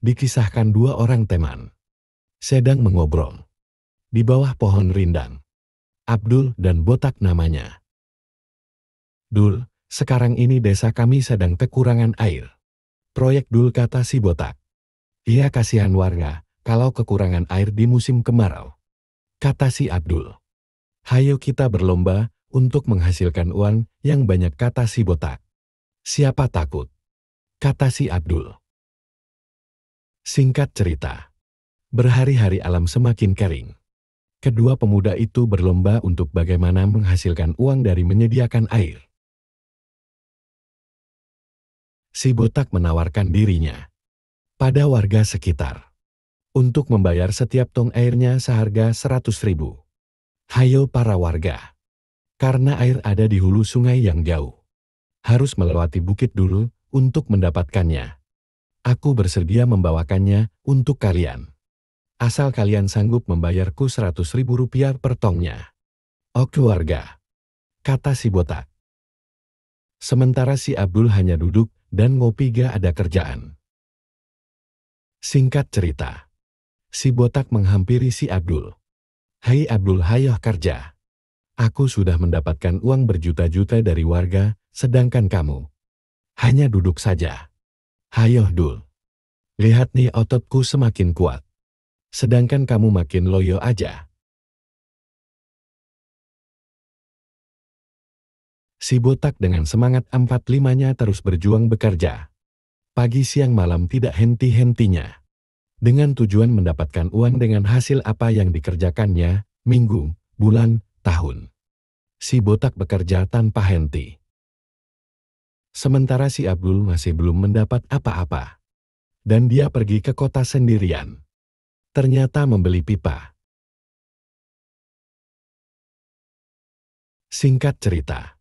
Dikisahkan dua orang teman sedang mengobrol di bawah pohon rindang. Abdul dan Botak namanya. "Dul, sekarang ini desa kami sedang kekurangan air." "Proyek Dul," kata si Botak. "Iya, kasihan warga kalau kekurangan air di musim kemarau," kata si Abdul. "Hayo kita berlomba untuk menghasilkan uang yang banyak," kata si Botak. "Siapa takut?" kata si Abdul. Singkat cerita, berhari-hari alam semakin kering. Kedua pemuda itu berlomba untuk bagaimana menghasilkan uang dari menyediakan air. Si Botak menawarkan dirinya pada warga sekitar untuk membayar setiap tong airnya seharga 100.000. "Hayo para warga, karena air ada di hulu sungai yang jauh. Harus melewati bukit dulu untuk mendapatkannya. Aku bersedia membawakannya untuk kalian. Asal kalian sanggup membayarku 100.000 rupiah per tongnya." "Oke warga," kata si Botak. Sementara si Abdul hanya duduk dan ngopi, gak ada kerjaan. Singkat cerita, si Botak menghampiri si Abdul. "Hai Abdul, hayo kerja. Aku sudah mendapatkan uang berjuta-juta dari warga, sedangkan kamu hanya duduk saja. Hayo Dul, lihat nih ototku semakin kuat. Sedangkan kamu makin loyo aja." Si Botak dengan semangat 45-nya terus berjuang bekerja. Pagi siang malam tidak henti-hentinya. Dengan tujuan mendapatkan uang dengan hasil apa yang dikerjakannya, minggu, bulan, tahun. Si Botak bekerja tanpa henti. Sementara si Abdul masih belum mendapat apa-apa. Dan dia pergi ke kota sendirian. Ternyata membeli pipa. Singkat cerita,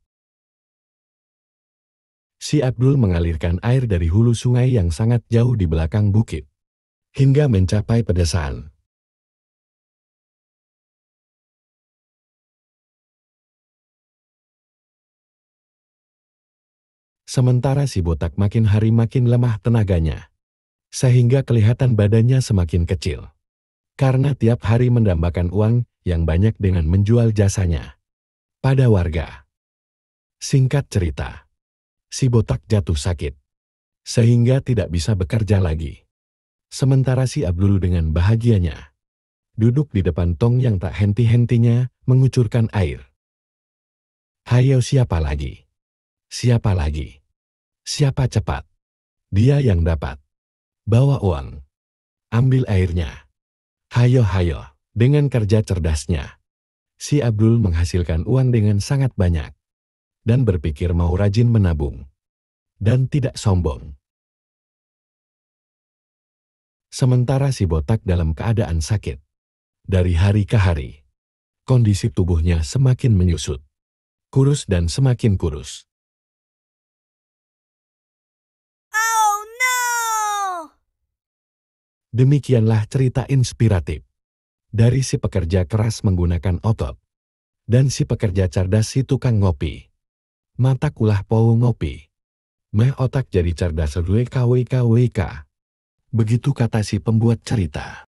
si Abdul mengalirkan air dari hulu sungai yang sangat jauh di belakang bukit, hingga mencapai pedesaan. Sementara si Botak makin hari makin lemah tenaganya, sehingga kelihatan badannya semakin kecil. Karena tiap hari mendambakan uang yang banyak dengan menjual jasanya pada warga. Singkat cerita, si Botak jatuh sakit, sehingga tidak bisa bekerja lagi. Sementara si Abdul dengan bahagianya duduk di depan tong yang tak henti-hentinya mengucurkan air. "Hayo siapa lagi? Siapa lagi? Siapa cepat? Dia yang dapat. Bawa uang. Ambil airnya. Hayo hayo." Dengan kerja cerdasnya, si Abdul menghasilkan uang dengan sangat banyak. Dan berpikir mau rajin menabung. Dan tidak sombong. Sementara si Botak dalam keadaan sakit. Dari hari ke hari, kondisi tubuhnya semakin menyusut. Kurus dan semakin kurus. Oh no! Demikianlah cerita inspiratif dari si pekerja keras menggunakan otot dan si pekerja cerdas si tukang ngopi. Mata kulah pou ngopi, meh otak jadi cerdas WKWKWK. Begitu kata si pembuat cerita.